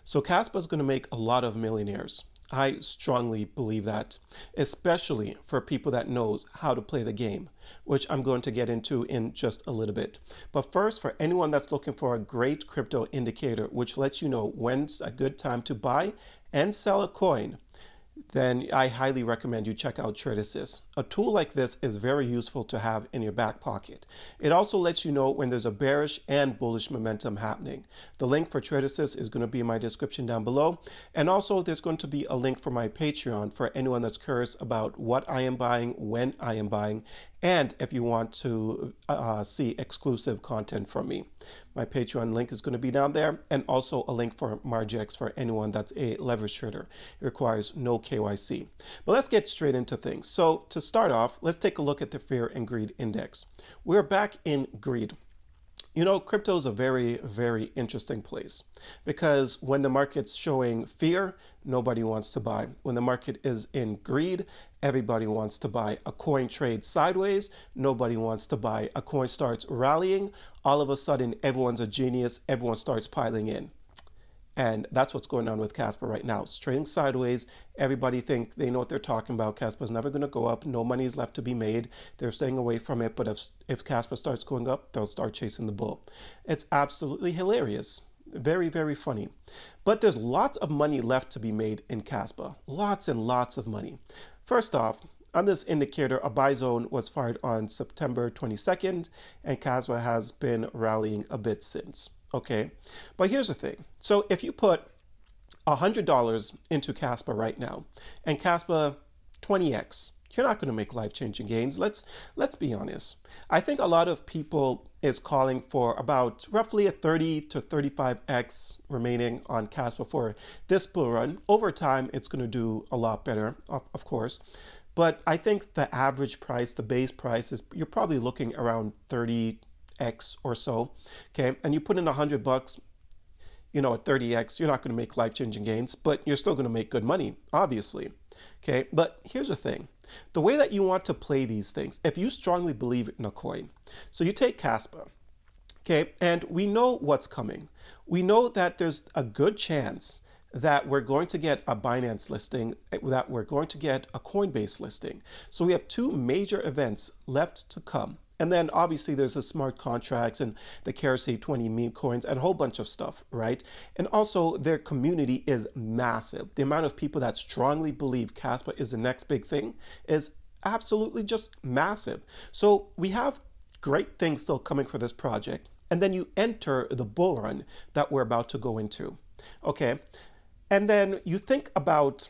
So Kaspa is going to make a lot of millionaires. I strongly believe that, especially for people that knows how to play the game, which I'm going to get into in just a little bit. But first, for anyone that's looking for a great crypto indicator, which lets you know when's a good time to buy and sell a coin, then I highly recommend you check out Trade Assist. A tool like this is very useful to have in your back pocket. It also lets you know when there's a bearish and bullish momentum happening. The link for Trade Assist is going to be in my description down below. And also there's going to be a link for my Patreon for anyone that's curious about what I am buying, when I am buying, and if you want to see exclusive content from me. My Patreon link is going to be down there, and also a link for Margex for anyone that's a leverage trader. It requires no KYC. But let's get straight into things. So to start off, let's take a look at the Fear and Greed Index. We're back in greed. You know, crypto is a very, very interesting place because when the market's showing fear, nobody wants to buy. When the market is in greed, everybody wants to buy. A coin trades sideways, nobody wants to buy. A coin starts rallying, all of a sudden everyone's a genius, everyone starts piling in. And that's what's going on with Kaspa right now. It's trading sideways. Everybody think they know what they're talking about. Kaspa's never going to go up. No money is left to be made. They're staying away from it. But if Kaspa starts going up, they'll start chasing the bull. It's absolutely hilarious. Very, very funny. But there's lots of money left to be made in Kaspa. Lots and lots of money. First off, on this indicator, a buy zone was fired on September 22nd, and Kaspa has been rallying a bit since. Okay, but here's the thing. So if you put $100 into Kaspa right now and Kaspa 20x, you're not going to make life-changing gains. Let's be honest. I think a lot of people is calling for about roughly a 30 to 35x remaining on Kaspa for this bull run. Over time, it's going to do a lot better, of course. But I think the average price, the base price, is you're probably looking around 30x or so. Okay, and you put in $100, you know, at 30x, you're not going to make life-changing gains, but you're still going to make good money, obviously. Okay, but here's the thing. The way that you want to play these things, if you strongly believe in a coin, so you take Kaspa, okay, and we know what's coming. We know that there's a good chance that we're going to get a Binance listing, that we're going to get a Coinbase listing. So we have two major events left to come. And then obviously there's the smart contracts and the KRC20 meme coins and a whole bunch of stuff, right? And also their community is massive. The amount of people that strongly believe Kaspa is the next big thing is absolutely just massive. So we have great things still coming for this project. And then you enter the bull run that we're about to go into, okay? And then you think about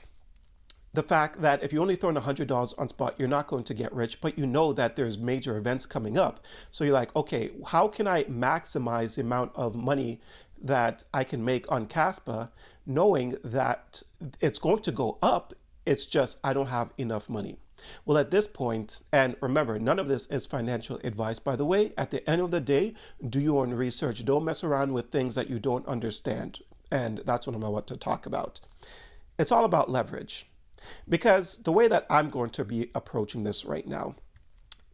the fact that if you only throw in $100 on spot, you're not going to get rich, but you know that there's major events coming up. So you're like, okay, how can I maximize the amount of money that I can make on Kaspa, knowing that it's going to go up? It's just, I don't have enough money. Well, at this point, and remember, none of this is financial advice, by the way. At the end of the day, do your own research. Don't mess around with things that you don't understand. And that's what I'm about to talk about. It's all about leverage. Because the way that I'm going to be approaching this right now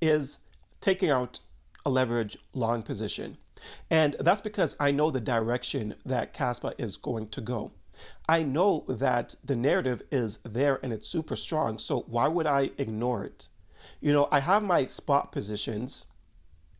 is taking out a leverage long position. And that's because I know the direction that Kaspa is going to go. I know that the narrative is there and it's super strong. So why would I ignore it? You know, I have my spot positions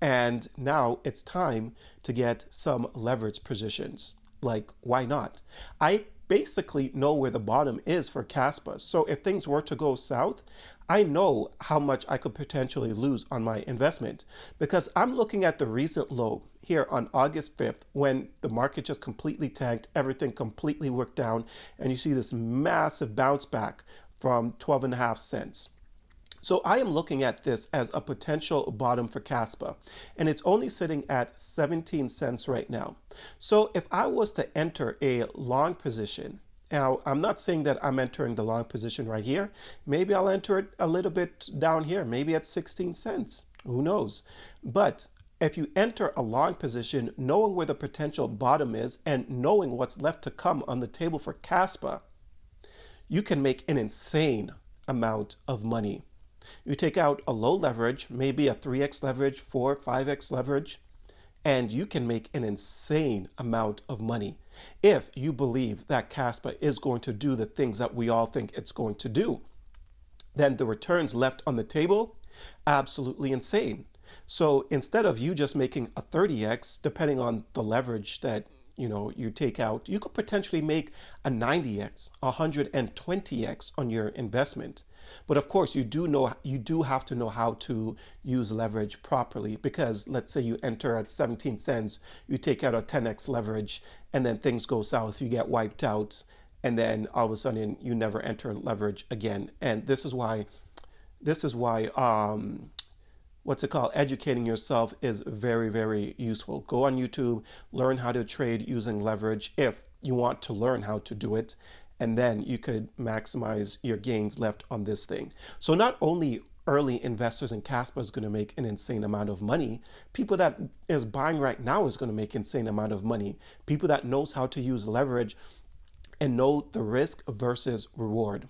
and now it's time to get some leverage positions. Like, why not? I basically know where the bottom is for Kaspa. So if things were to go south, I know how much I could potentially lose on my investment because I'm looking at the recent low here on August 5th when the market just completely tanked, everything completely worked down, and you see this massive bounce back from 12.5 cents. So I am looking at this as a potential bottom for Kaspa, and it's only sitting at 17 cents right now. So if I was to enter a long position, now I'm not saying that I'm entering the long position right here. Maybe I'll enter it a little bit down here, maybe at 16 cents. Who knows? But if you enter a long position, knowing where the potential bottom is and knowing what's left to come on the table for Kaspa, you can make an insane amount of money. You take out a low leverage, maybe a 3x leverage, 4, 5x leverage, and you can make an insane amount of money. If you believe that Kaspa is going to do the things that we all think it's going to do, then the returns left on the table, absolutely insane. So instead of you just making a 30x, depending on the leverage that you take out, you could potentially make a 90x, 120x on your investment. But of course, you do have to know how to use leverage properly, because let's say you enter at 17 cents, you take out a 10x leverage, and then things go south, you get wiped out, and then all of a sudden you never enter leverage again. And this is why what's it called? Educating yourself is very, very useful. Go on YouTube, learn how to trade using leverage if you want to learn how to do it, and then you could maximize your gains left on this thing. So not only early investors in Kaspa is going to make an insane amount of money, people that is buying right now is going to make insane amount of money. People that knows how to use leverage and know the risk versus reward,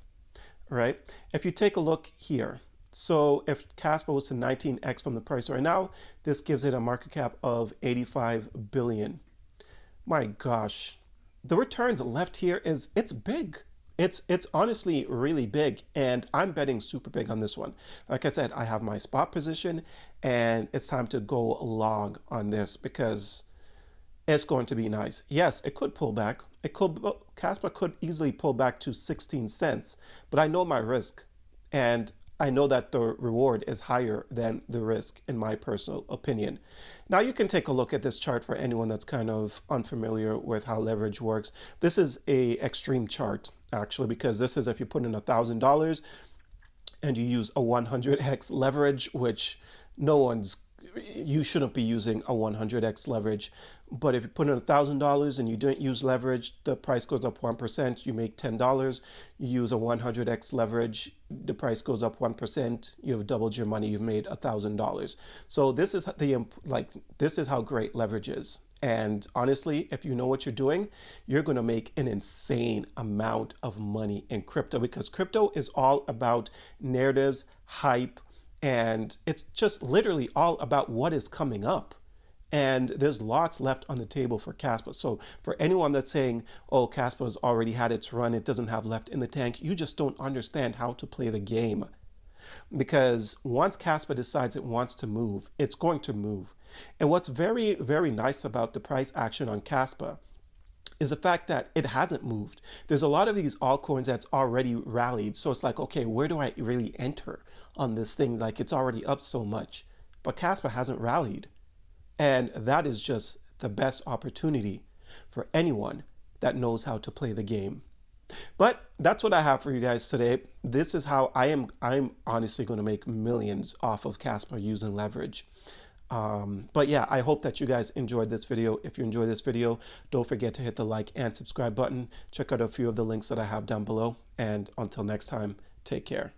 right? If you take a look here, so if Kaspa was to 19x from the price right now, this gives it a market cap of 85 billion. My gosh, the returns left here it's big. It's honestly really big, and I'm betting super big on this one. Like I said, I have my spot position, and it's time to go long on this because it's going to be nice. Yes, it could pull back. Kaspa could easily pull back to 16 cents, but I know my risk, and I know that the reward is higher than the risk, in my personal opinion. Now you can take a look at this chart for anyone that's kind of unfamiliar with how leverage works. This is a extreme chart, actually, because this is if you put in $1,000 and you use a 100x leverage, which you shouldn't be using a 100x leverage. But if you put in $1,000 and you don't use leverage, the price goes up 1%, you make $10. You use a 100x leverage, the price goes up 1%, you have doubled your money, you've made $1,000. So this is how great leverage is. And honestly, if you know what you're doing, you're going to make an insane amount of money in crypto, because crypto is all about narratives, hype, and it's just literally all about what is coming up. And there's lots left on the table for Kaspa. So for anyone that's saying, oh, Kaspa has already had its run, it doesn't have left in the tank, you just don't understand how to play the game. Because once Kaspa decides it wants to move, it's going to move. And what's very, very nice about the price action on Kaspa is the fact that it hasn't moved. There's a lot of these altcoins that's already rallied. So it's like, okay, where do I really enter on this thing? Like, it's already up so much. But Kaspa hasn't rallied. And that is just the best opportunity for anyone that knows how to play the game. But that's what I have for you guys today. This is how I'm honestly going to make millions off of Kaspa using leverage. But yeah, I hope that you guys enjoyed this video. If you enjoyed this video, don't forget to hit the like and subscribe button. Check out a few of the links that I have down below. And until next time, take care.